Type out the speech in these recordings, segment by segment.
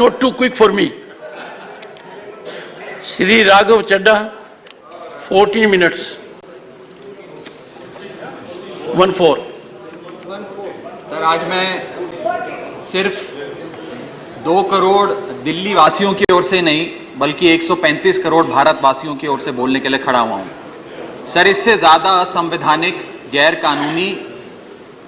Not too quick for me. Shri Raghav Chadda, 14 minutes. 14. Sir, आज मैं सिर्फ 2 करोड़ दिल्ली वासियों की ओर से नहीं बल्कि 135 करोड़ भारतवासियों की ओर से बोलने के लिए खड़ा हुआ हूं। सर, इससे ज्यादा असंवैधानिक, गैर कानूनी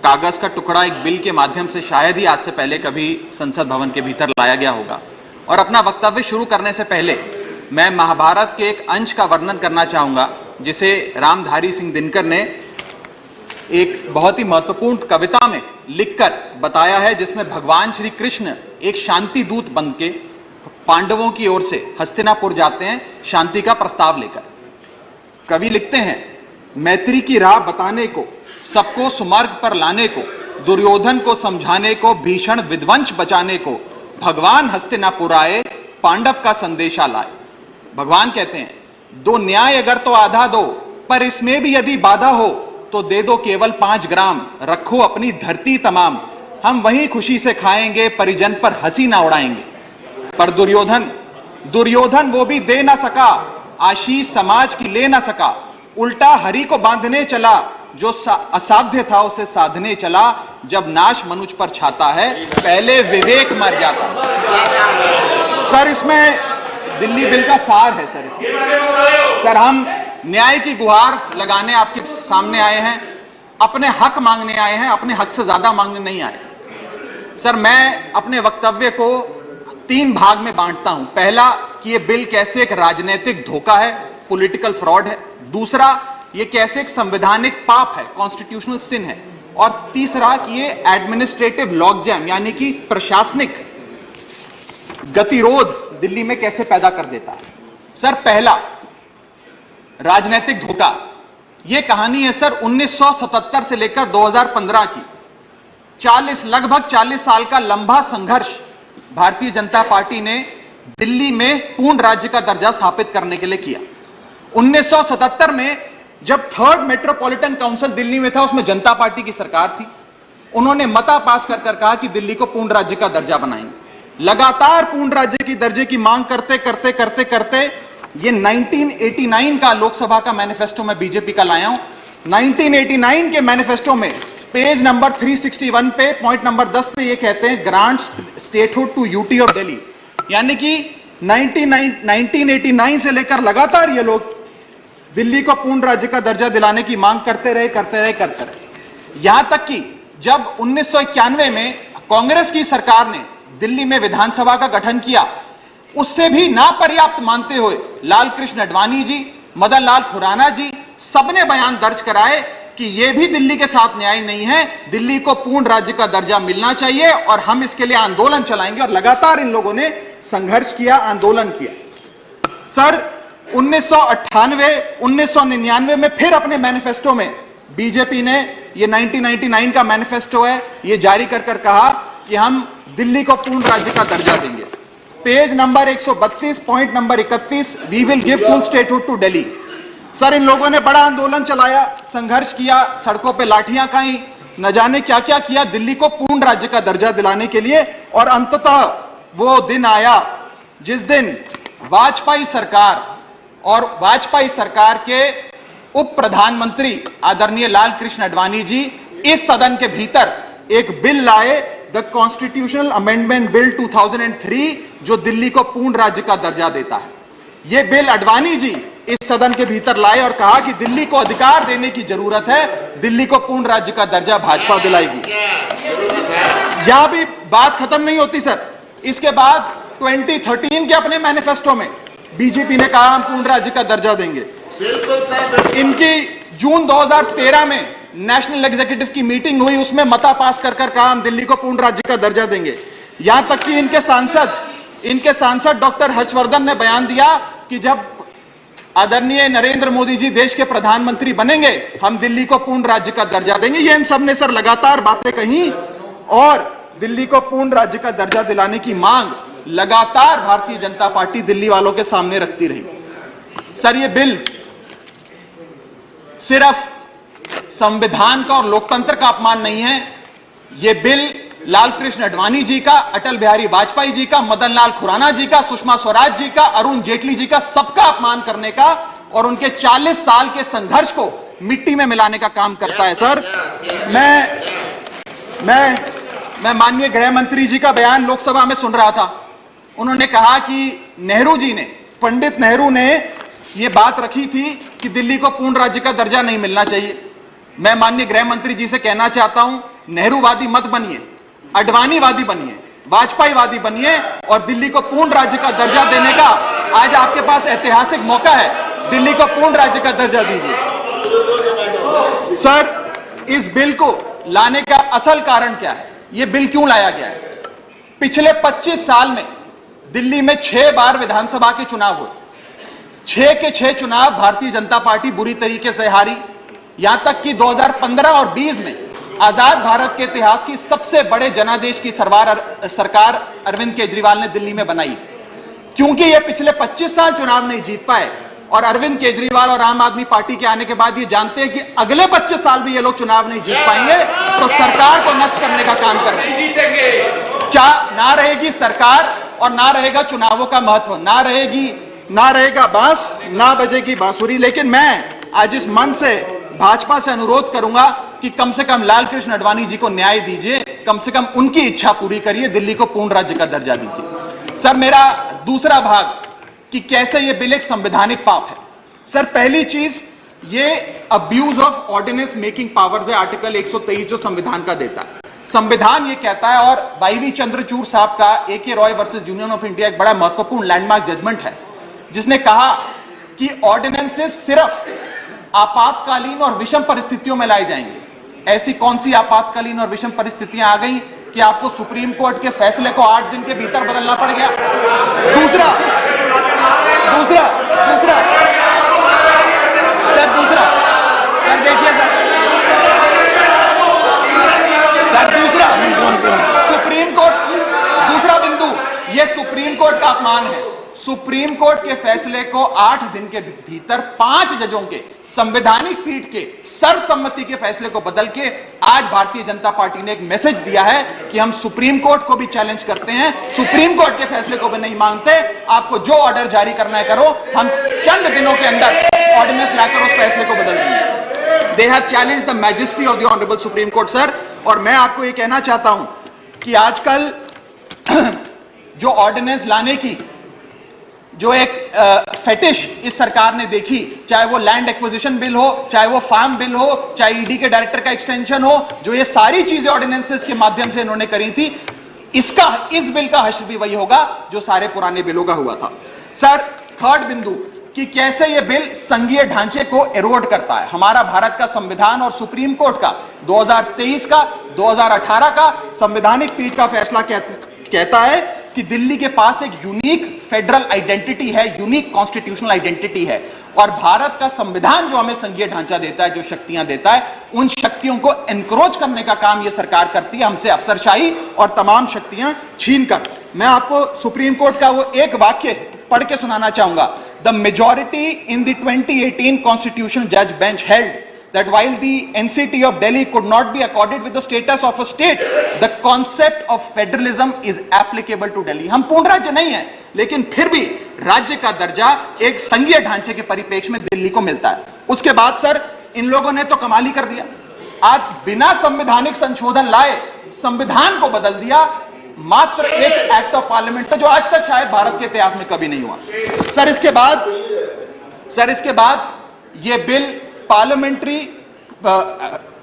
कागज का टुकड़ा एक बिल के माध्यम से शायद ही आज से पहले कभी संसद भवन के भीतर लाया गया होगा। और अपना वक्तव्य शुरू करने से पहले मैं महाभारत के एक अंश का वर्णन करना चाहूंगा जिसे रामधारी सिंह दिनकर ने एक बहुत ही महत्वपूर्ण कविता में लिखकर बताया है, जिसमें भगवान श्री कृष्ण एक शांति दूत बनके पांडवों की ओर से हस्तिनापुर जाते हैं शांति का प्रस्ताव लेकर। कवि लिखते हैं, मैत्री की राह बताने को, सबको सुमार्ग पर लाने को, दुर्योधन को समझाने को, भीषण विध्वंस बचाने को, भगवान हस्तिनापुर आए, पांडव का संदेशा लाए। भगवान कहते हैं, दो न्याय अगर तो आधा दो, पर इसमें भी यदि बाधा हो तो दे दो केवल 5 ग्राम, रखो अपनी धरती तमाम, हम वहीं खुशी से खाएंगे, परिजन पर हंसी ना उड़ाएंगे। पर दुर्योधन वो भी दे ना सका, आशीष समाज की ले ना सका, उल्टा हरि को बांधने चला, जो असाध्य था उसे साधने चला, जब नाश मनुष्य पर छाता है पहले विवेक मर जाता। सर, इसमें दिल्ली बिल का सार है। सर, हम न्याय की गुहार लगाने आपके सामने आए हैं, अपने हक मांगने आए हैं, अपने हक से ज्यादा मांगने नहीं आए। सर, मैं अपने वक्तव्य को 3 भाग में बांटता हूं। पहला कि यह बिल कैसे एक राजनीतिक धोखा है, पॉलिटिकल फ्रॉड है। दूसरा, ये कैसे एक संवैधानिक पाप है, कॉन्स्टिट्यूशनल सिन है। और तीसरा कि ये एडमिनिस्ट्रेटिव लॉकजैम यानी कि प्रशासनिक गतिरोध दिल्ली में कैसे पैदा कर देता है। सर, पहला राजनीतिक धोखा, यह कहानी है सर 1977 से लेकर 2015 की। लगभग 40 साल का लंबा संघर्ष भारतीय जनता पार्टी ने दिल्ली में पूर्ण राज्य का दर्जा स्थापित करने के लिए किया। 1977 में जब 3rd मेट्रोपॉलिटन काउंसिल दिल्ली में था, उसमें जनता पार्टी की सरकार थी। उन्होंने मता पास कर कहा कि दिल्ली को पूर्ण राज्य का दर्जा बनाएंगे। लगातार पूर्ण राज्य की दर्जे की मांग करते करते ये 1989 का लोकसभा का मैनिफेस्टो मैं बीजेपी का लाया हूं। 1989 के मैनिफेस्टो में पेज नंबर 361 पे पॉइंट नंबर 10 पे ये कहते हैं, grant statehood to UT of Delhi. यानी कि 1989 से लेकर लगातार ये लोग दिल्ली को पूर्ण राज्य का दर्जा दिलाने की मांग करते रहे। यहां तक कि जब 1991 में कांग्रेस की सरकार ने दिल्ली में विधानसभा का गठन किया, उससे भी ना पर्याप्त मानते हुए लाल कृष्ण आडवाणी जी, मदन लाल खुराना जी सबने बयान दर्ज कराए कि यह भी दिल्ली के साथ न्याय नहीं है, दिल्ली को पूर्ण राज्य का दर्जा मिलना चाहिए और हम इसके लिए आंदोलन चलाएंगे। और लगातार इन लोगों ने संघर्ष किया, आंदोलन किया। सर, 1999 में फिर अपने मैनिफेस्टो में बीजेपी ने, ये 1999 का मैनिफेस्टो है, ये जारी कर कहा कि हम दिल्ली को पूर्ण राज्य का दर्जा देंगे। Page number 132 point number 31, we will give full statehood to Delhi. Sir, इन लोगों ने बड़ा आंदोलन चलाया, संघर्ष किया, सड़कों पे लाठियां खाई, न जाने क्या क्या किया दिल्ली को पूर्ण राज्य का दर्जा दिलाने के लिए। और अंततः वो दिन आया जिस दिन वाजपेयी सरकार के उप प्रधानमंत्री आदरणीय लाल कृष्ण आडवाणी जी इस सदन के भीतर एक बिल लाए, द कॉन्स्टिट्यूशनल अमेंडमेंट बिल 2003, जो दिल्ली को पूर्ण राज्य का दर्जा देता है। यह बिल आडवाणी जी इस सदन के भीतर लाए और कहा कि दिल्ली को अधिकार देने की जरूरत है, दिल्ली को पूर्ण राज्य का दर्जा भाजपा दिलाएगी। यहां भी बात खत्म नहीं होती सर। इसके बाद 2013 के अपने मैनिफेस्टो में बीजेपी ने कहा हम पूर्ण राज्य का दर्जा देंगे। इनकी जून 2013 में नेशनल एग्जीक्यूटिव की मीटिंग हुई, उसमें मता पास कर कहा हम दिल्ली को पूर्ण राज्य का दर्जा देंगे। यहां तक कि इनके सांसद डॉक्टर हर्षवर्धन ने बयान दिया कि जब आदरणीय नरेंद्र मोदी जी देश के प्रधानमंत्री बनेंगे, हम दिल्ली को पूर्ण राज्य का दर्जा देंगे। ये इन सब ने सर लगातार बातें कही और दिल्ली को पूर्ण राज्य का दर्जा दिलाने की मांग लगातार भारतीय जनता पार्टी दिल्ली वालों के सामने रखती रही। सर, ये बिल सिर्फ संविधान का और लोकतंत्र का अपमान नहीं है, ये बिल लालकृष्ण आडवाणी जी का, अटल बिहारी वाजपेयी जी का, मदन लाल खुराना जी का, सुषमा स्वराज जी का, अरुण जेटली जी का, सबका अपमान करने का और उनके 40 साल के संघर्ष को मिट्टी में मिलाने का काम करता है। सर, मैं माननीय गृह मंत्री जी का बयान लोकसभा में सुन रहा था। उन्होंने कहा कि नेहरू जी ने, पंडित नेहरू ने यह बात रखी थी कि दिल्ली को पूर्ण राज्य का दर्जा नहीं मिलना चाहिए। मैं माननीय गृह मंत्री जी से कहना चाहता हूं, नेहरूवादी मत बनिए, आडवाणीवादी बनिए, वाजपेयीवादी बनिए और दिल्ली को पूर्ण राज्य का दर्जा देने का आज आपके पास ऐतिहासिक मौका है। दिल्ली को पूर्ण राज्य का दर्जा दीजिए। सर, इस बिल को लाने का असल कारण क्या है? यह बिल क्यों लाया गया है? पिछले 25 साल में दिल्ली में 6 बार विधानसभा के चुनाव हुए। 6 के 6 चुनाव भारतीय जनता पार्टी बुरी तरीके से हारी। यहां तक कि 2015 और 20 में आजाद भारत के इतिहास की सबसे बड़े जनादेश की सरकार अरविंद केजरीवाल ने दिल्ली में बनाई। क्योंकि ये पिछले 25 साल चुनाव नहीं जीत पाए और अरविंद केजरीवाल और आम आदमी पार्टी के आने के बाद ये जानते हैं कि अगले 25 साल भी ये लोग चुनाव नहीं जीत पाएंगे, तो सरकार को नष्ट करने का काम कर रहे हैं। ना रहेगी सरकार और ना रहेगा चुनावों का महत्व, ना रहेगा बांस, ना बजेगी बांसुरी। लेकिन मैं आज इस मन से भाजपा से अनुरोध करूंगा कि कम से कम लालकृष्ण आडवाणी जी को न्याय दीजिए, कम से कम उनकी इच्छा पूरी करिए, दिल्ली को पूर्ण राज्य का दर्जा दीजिए। सर, मेरा दूसरा भाग कि कैसे यह बिल एक संवैधानिक पाप है। सर, पहली चीज, ये abuse of ordinance making powers है, आर्टिकल 123 जो संविधान का देता है। संविधान ये कहता है, और वाईवी चंद्रचूड़ साहब का AK Roy versus union of India एक बड़ा महत्वपूर्ण लैंडमार्क जजमेंट है, जिसने कहा कि ऑर्डिनेंसेस सिर्फ आपातकालीन और विषम परिस्थितियों में लाए जाएंगे। ऐसी कौन सी आपातकालीन और विषम परिस्थितियां आ गई कि आपको सुप्रीम कोर्ट के फैसले को 8 दिन के भीतर बदलना पड़ गया? दूसरा देखिए सुप्रीम कोर्ट, दूसरा बिंदु, यह सुप्रीम कोर्ट का अपमान है। सुप्रीम कोर्ट के फैसले को 8 दिन के भीतर 5 जजों के संवैधानिक पीठ के सर्वसम्मति के फैसले को बदल के आज भारतीय जनता पार्टी ने एक मैसेज दिया है कि हम सुप्रीम कोर्ट को भी चैलेंज करते हैं, सुप्रीम कोर्ट के फैसले को भी नहीं मांगते। आपको जो ऑर्डर जारी करना है करो, हम चंद दिनों के अंदर ऑर्डिनेंस लाकर उस फैसले को बदल देंगे। They have challenged the majesty of the honourable supreme court. Sir, और मैं आपको यह कहना चाहता हूं कि आजकल जो ऑर्डिनेंस लाने की जो एक फेटिश इस सरकार ने देखी, चाहे वो लैंड एक्विजिशन बिल हो, चाहे वो फार्म बिल हो, चाहे ईडी के डायरेक्टर का एक्सटेंशन हो, जो ये सारी चीजें ऑर्डिनेंसेस के माध्यम से इन्होंने करी थी, इस बिल का हश्र भी वही होगा जो सारे पुराने बिलों का हुआ था। सर, थर्ड बिंदु कि कैसे ये बिल संघीय ढांचे को एरोड करता है। हमारा भारत का संविधान और सुप्रीम कोर्ट का 2023 का 2018 का संवैधानिक पीठ का फैसला कहता है कि दिल्ली के पास एक यूनिक फेडरल आइडेंटिटी है, यूनिक कॉन्स्टिट्यूशनल आइडेंटिटी है, और भारत का संविधान जो हमें संघीय ढांचा देता है, जो शक्तियां देता है, उन शक्तियों को एनक्रोच करने का काम यह सरकार करती है, हमसे अफसरशाही और तमाम शक्तियां छीनकर। मैं आपको सुप्रीम कोर्ट का वो एक वाक्य पढ़ के सुनाना चाहूंगा। The majority in the 2018 constitution जज bench held that while the NCT of Delhi could not be accorded with the status of a state, the concept of federalism is applicable to Delhi. हम पूर्ण राज्य नहीं है, लेकिन फिर भी राज्य का दर्जा एक संघीय ढांचे के परिप्रेक्ष्य में दिल्ली को मिलता है। उसके बाद सर, इन लोगों ने तो कमाल ही कर दिया। आज बिना संवैधानिक संशोधन लाए संविधान को बदल दिया, मात्र एक एक्ट ऑफ पार्लियामेंट से, जो आज तक शायद भारत के इतिहास में कभी नहीं हुआ। सर, इसके बाद यह बिल पार्लियामेंट्री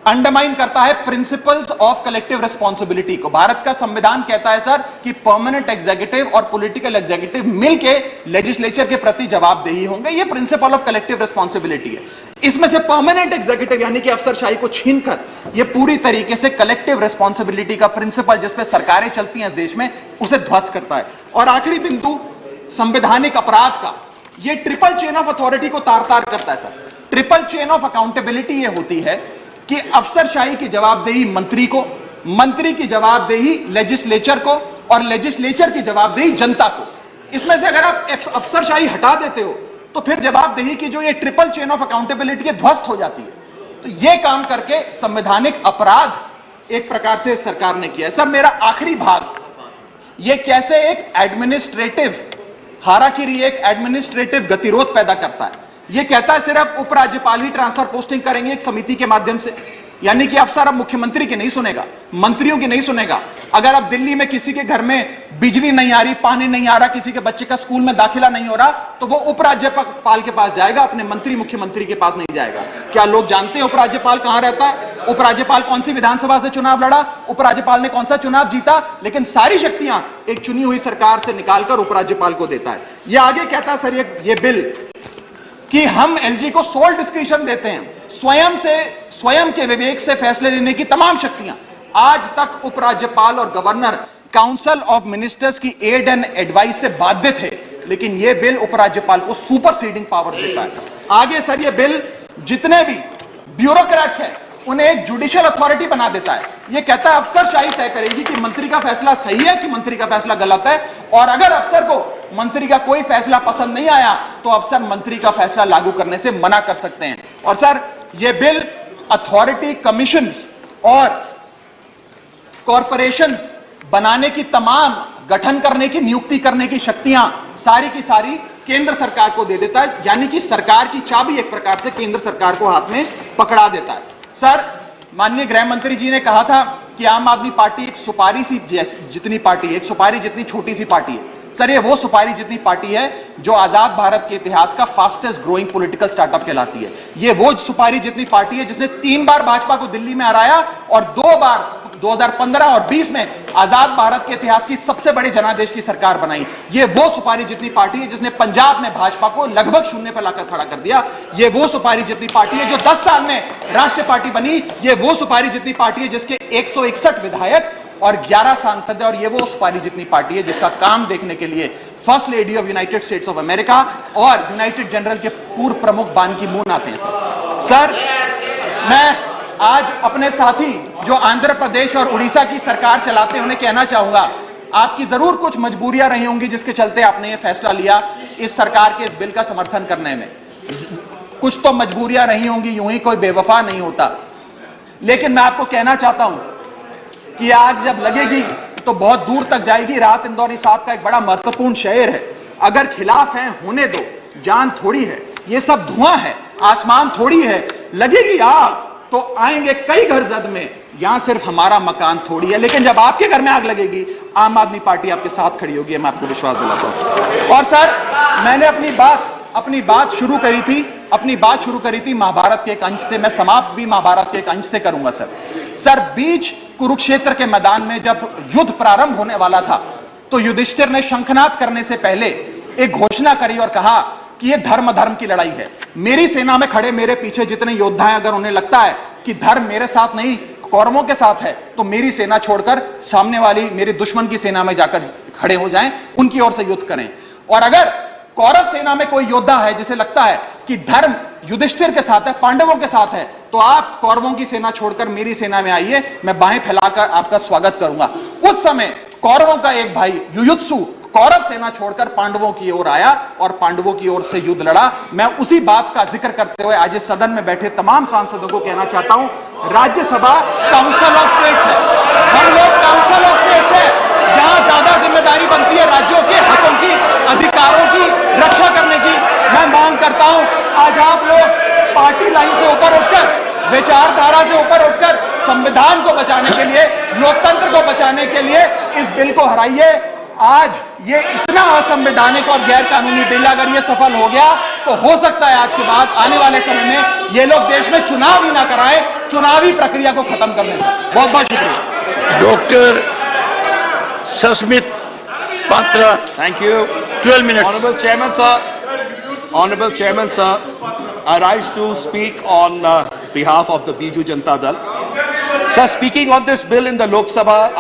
अंडरमाइन करता है प्रिंसिपल्स ऑफ कलेक्टिव रिस्पांसिबिलिटी को। भारत का संविधान कहता है सर कि परमानेंट एग्जीक्यूटिव और पॉलिटिकल एग्जीक्यूटिव मिलके लेजिस्लेचर के प्रति जवाबदेही होंगे। ये प्रिंसिपल ऑफ कलेक्टिव रिस्पांसिबिलिटी है। इसमें से परमानेंट एग्जीक्यूटिव यानी कि अफसरशाही को छीनकर ये पूरी तरीके से कलेक्टिव रिस्पांसिबिलिटी का प्रिंसिपल, जिसपे सरकारें चलती हैं देश में, उसे ध्वस्त करता है। और आखिरी बिंदु संवैधानिक अपराध का, ये ट्रिपल चेन ऑफ अथॉरिटी को तार तार करता है sir. Triple chain of accountability ये होती है कि अफसरशाही की जवाबदेही मंत्री को, मंत्री की जवाबदेही लेजिस्लेचर को, और लेजिस्लेचर की जवाबदेही जनता को। इसमें से अगर आप अफसरशाही हटा देते हो तो फिर जवाबदेही की जो ये ट्रिपल चेन ऑफ अकाउंटेबिलिटी ध्वस्त हो जाती है। तो ये काम करके संवैधानिक अपराध एक प्रकार से सरकार ने किया है। सर मेरा आखिरी भाग, ये कैसे एक एडमिनिस्ट्रेटिव हाराकिरी, एक एडमिनिस्ट्रेटिव गतिरोध पैदा करता है। ये कहता है सिर्फ उपराज्यपाल ही ट्रांसफर पोस्टिंग करेंगे एक समिति के माध्यम से, यानी कि अफसर अब मुख्यमंत्री की नहीं सुनेगा, मंत्रियों की नहीं सुनेगा। अगर अब दिल्ली में किसी के घर में बिजली नहीं आ रही, पानी नहीं आ रहा, किसी के बच्चे का स्कूल में दाखिला नहीं हो रहा, तो वो उपराज्यपाल के पास जाएगा, अपने मंत्री मुख्यमंत्री के पास नहीं जाएगा। क्या लोग जानते हैं उपराज्यपाल कहां रहता है? उपराज्यपाल कौन सी विधानसभा से चुनाव लड़ा, उपराज्यपाल ने कौन सा चुनाव जीता? लेकिन सारी शक्तियां एक चुनी हुई सरकार से निकालकर उपराज्यपाल को देता है। ये आगे कहता है सर ये बिल कि हम एलजी को सोल डिस्क्रिशन देते हैं, स्वयं के विवेक से फैसले लेने की तमाम शक्तियां। आज तक उपराज्यपाल और गवर्नर काउंसिल ऑफ मिनिस्टर्स की एड एंड एडवाइस से बाध्य थे, लेकिन यह बिल उपराज्यपाल को सुपरसीडिंग पावर्स देता है। आगे सर यह बिल जितने भी ब्यूरोक्रेट्स हैं उन्हें एक जुडिशियल अथॉरिटी बना देता है। यह कहता है अफसरशाही तय करेगी कि मंत्री का फैसला सही है कि मंत्री का फैसला गलत है, और अगर अफसर को मंत्री का कोई फैसला पसंद नहीं आया तो अफसर मंत्री का फैसला लागू करने से मना कर सकते हैं। और सर यह बिल अथॉरिटी, कमीशंस और कॉरपोरेशंस बनाने की, तमाम गठन करने की, नियुक्ति करने की शक्तियां सारी की सारी केंद्र सरकार को दे देता है, यानी कि सरकार की चाबी एक प्रकार से केंद्र सरकार को हाथ में पकड़ा देता है। सर माननीय गृह मंत्री जी ने कहा था कि आम आदमी पार्टी एक सुपारी सी जितनी पार्टी है, एक सुपारी जितनी छोटी सी पार्टी है। सर ये वो सुपारी जितनी पार्टी है जो आजाद भारत के इतिहास का फास्टेस्ट ग्रोइंग पॉलिटिकल स्टार्टअप कहलाती है। ये वो सुपारी जितनी पार्टी है जिसने 3 बार भाजपा को दिल्ली में हराया और 2 बार 2015 और 20 में आजाद भारत के इतिहास की सबसे बड़ी जनादेश की सरकार बनाई। ये वो सुपारी जितनी पार्टी है जिसने पंजाब में भाजपा को लगभग शून्य पर लाकर खड़ा कर दिया। ये वो सुपारी जितनी पार्टी है जो 10 साल में राष्ट्रीय पार्टी बनी। ये वो सुपारी जितनी पार्टी है जिसके 161 विधायक और 11 सांसद है, और ये वो सुपारी जितनी पार्टी है जिसका काम देखने के लिए first lady of United states of America और यूनाइटेड जनरल के पूर्व प्रमुख बान की मून आते हैं। सर मैं आज अपने साथी जो आंध्र प्रदेश और उड़ीसा की सरकार चलाते हैं उन्हें कहना चाहूंगा, आपकी जरूर कुछ मजबूरियां रही होंगी जिसके चलते आपने ये फैसला लिया इस सरकार के इस बिल का समर्थन करने में। कुछ तो मजबूरियां रही होंगी, यूं ही कोई बेवफा नहीं होता। लेकिन मैं आपको कहना चाहता हूं कि आग जब लगेगी तो बहुत दूर तक जाएगी। राहत इंदौरी साहब का एक बड़ा महत्वपूर्ण शेर है, अगर खिलाफ है होने दो, जान थोड़ी है, ये सब धुआं है, आसमान थोड़ी है, लगेगी आग तो आएंगे कई घर जद में, यहां सिर्फ हमारा मकान थोड़ी है। लेकिन जब आपके घर में आग लगेगी आम आदमी पार्टी आपके साथ खड़ी होगी, मैं आपको विश्वास दिलाता हूं। और सर मैंने अपनी बात शुरू करी थी महाभारत के एक अंश से, मैं समाप्त भी महाभारत के एक अंश से करूंगा। सर बीच कुरुक्षेत्र के मैदान में जब युद्ध प्रारंभ होने वाला था तो युधिष्ठिर ने शंखनाद करने से पहले एक घोषणा करी और कहा कि यह धर्म की लड़ाई है। मेरी सेना में खड़े मेरे पीछे जितने योद्धा हैं, अगर उन्हें लगता है कि धर्म मेरे साथ नहीं कौरवों के साथ है तो मेरी सेना छोड़कर सामने वाली मेरे दुश्मन की सेना में जाकर खड़े हो जाएं, उनकी ओर से युद्ध करें। और अगर कौरव सेना में कोई योद्धा है जिसे लगता है कि धर्म युधिष्ठिर के साथ है, पांडवों के साथ है, तो आप कौरवों की सेना छोड़कर मेरी सेना में आइए, मैं बाहें फैलाकर आपका स्वागत करूंगा। उस समय कौरवों का एक भाई युयुत्सु कौरव सेना छोड़कर पांडवों की ओर आया और पांडवों की ओर से युद्ध लड़ा। मैं उसी बात का जिक्र करते हुए आज इस सदन में बैठे तमाम सांसदों को कहना चाहता हूं, राज्यसभा काउंसिल ऑफ स्टेट्स है, हम लोग काउंसिल ऑफ स्टेट्स है, जहां ज्यादा जिम्मेदारी बनती है राज्यों के हकों की, अधिकारों की रक्षा करने की। मैं मांग करता हूं आज आप लोग पार्टी लाइन से ऊपर उठकर, विचारधारा से ऊपर उठकर संविधान को बचाने के लिए, लोकतंत्र को बचाने के लिए इस बिल को हराइए। आज ये इतना असंवैधानिक और गैर कानूनी बिल अगर ये सफल हो गया तो हो सकता है आज के बाद आने वाले समय में ये लोग देश में चुनाव ही ना कराएं, चुनावी प्रक्रिया को खत्म करने से। बहुत बहुत शुक्रिया। Doctor Sasmit Patra, Thank you. 12 minutes. Honorable Chairman, sir, I rise to speak on behalf of the Biju Janata Dal. Sir, speaking on this bill in the Lok Sabha,